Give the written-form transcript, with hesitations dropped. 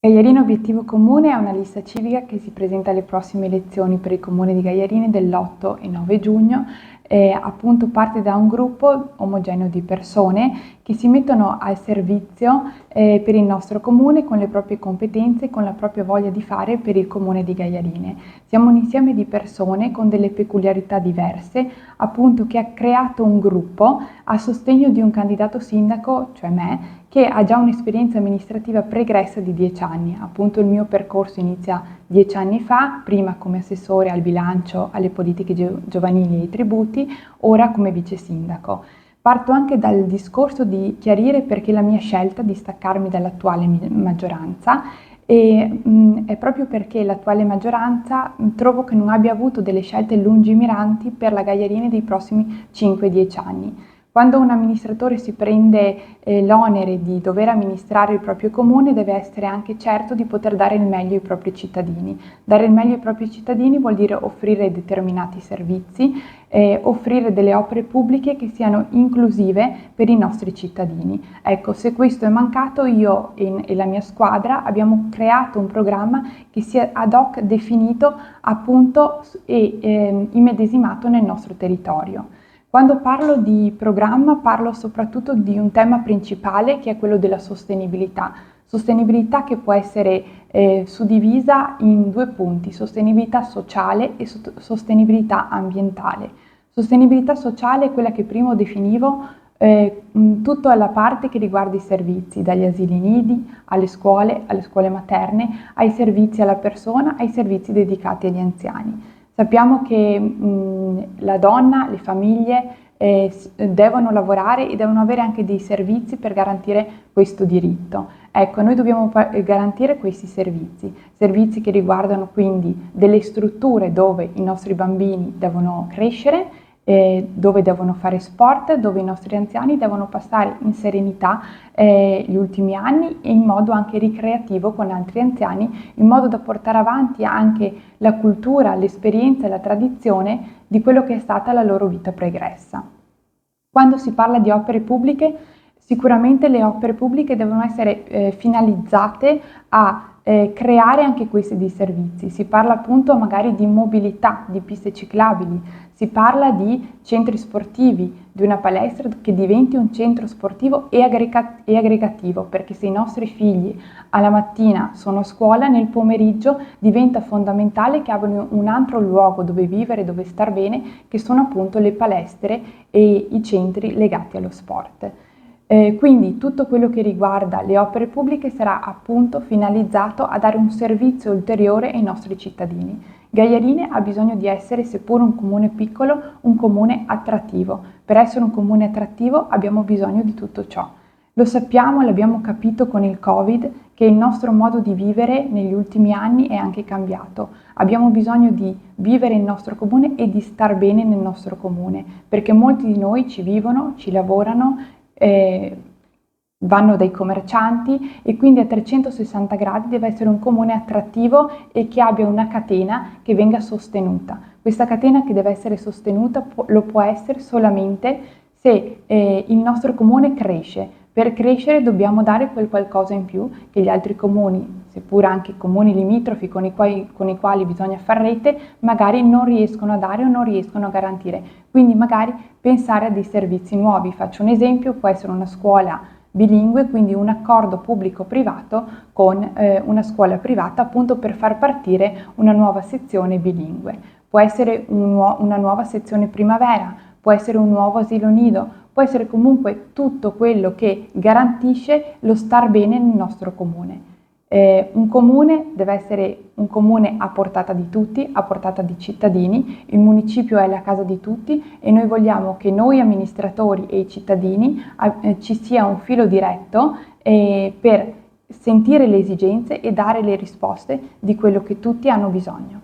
Gaiarino Obiettivo Comune è una lista civica che si presenta alle prossime elezioni per il Comune di Gaiarino dell'8 e 9 giugno. Appunto parte da un gruppo omogeneo di persone che si mettono al servizio per il nostro comune con le proprie competenze e con la propria voglia di fare per il comune di Gaiarine. Siamo un insieme di persone con delle peculiarità diverse, appunto, che ha creato un gruppo a sostegno di un candidato sindaco, cioè me, che ha già un'esperienza amministrativa pregressa di 10 anni. Appunto il mio percorso inizia 10 anni fa, prima come assessore al bilancio, alle politiche giovanili e ai tributi, ora come vice sindaco. Parto anche dal discorso di chiarire perché la mia scelta di staccarmi dall'attuale maggioranza è proprio perché l'attuale maggioranza trovo che non abbia avuto delle scelte lungimiranti per la Gaiarine dei prossimi 5-10 anni. Quando un amministratore si prende l'onere di dover amministrare il proprio comune, deve essere anche certo di poter dare il meglio ai propri cittadini. Dare il meglio ai propri cittadini vuol dire offrire determinati servizi, offrire delle opere pubbliche che siano inclusive per i nostri cittadini. Ecco, se questo è mancato, io e la mia squadra abbiamo creato un programma che sia ad hoc definito appunto e immedesimato nel nostro territorio. Quando parlo di programma parlo soprattutto di un tema principale che è quello della sostenibilità. Sostenibilità che può essere suddivisa in due punti: sostenibilità sociale e sostenibilità ambientale. Sostenibilità sociale è quella che prima definivo tutta la parte che riguarda i servizi, dagli asili nidi alle scuole materne, ai servizi alla persona, ai servizi dedicati agli anziani. Sappiamo che la donna, le famiglie devono lavorare e devono avere anche dei servizi per garantire questo diritto. Ecco, noi dobbiamo garantire questi servizi che riguardano quindi delle strutture dove i nostri bambini devono crescere, dove devono fare sport, dove i nostri anziani devono passare in serenità gli ultimi anni e in modo anche ricreativo con altri anziani, in modo da portare avanti anche la cultura, l'esperienza e la tradizione di quello che è stata la loro vita pregressa. Quando si parla di opere pubbliche, sicuramente le opere pubbliche devono essere finalizzate a creare anche questi dei servizi. Si parla appunto magari di mobilità, di piste ciclabili, si parla di centri sportivi, di una palestra che diventi un centro sportivo e aggregativo, perché se i nostri figli alla mattina sono a scuola, nel pomeriggio diventa fondamentale che abbiano un altro luogo dove vivere, dove star bene, che sono appunto le palestre e i centri legati allo sport. Quindi tutto quello che riguarda le opere pubbliche sarà appunto finalizzato a dare un servizio ulteriore ai nostri cittadini. Gaiarine ha bisogno di essere, seppur un comune piccolo, un comune attrattivo. Per essere un comune attrattivo abbiamo bisogno di tutto ciò. Lo sappiamo, l'abbiamo capito con il Covid, che il nostro modo di vivere negli ultimi anni è anche cambiato. Abbiamo bisogno di vivere il nostro comune e di star bene nel nostro comune, perché molti di noi ci vivono, ci lavorano, vanno dai commercianti e quindi a 360 gradi deve essere un comune attrattivo e che abbia una catena che venga sostenuta. Questa catena che deve essere sostenuta lo può essere solamente se il nostro comune cresce. Per crescere dobbiamo dare quel qualcosa in più che gli altri comuni, seppur anche comuni limitrofi con i quali bisogna far rete, magari non riescono a dare o non riescono a garantire. Quindi magari pensare a dei servizi nuovi. Faccio un esempio: può essere una scuola bilingue, quindi un accordo pubblico-privato con una scuola privata appunto per far partire una nuova sezione bilingue. Può essere una nuova sezione primavera, può essere un nuovo asilo nido, può essere comunque tutto quello che garantisce lo star bene nel nostro comune. Un comune deve essere un comune a portata di tutti, a portata di cittadini. Il municipio è la casa di tutti e noi vogliamo che noi amministratori e i cittadini ci sia un filo diretto per sentire le esigenze e dare le risposte di quello che tutti hanno bisogno.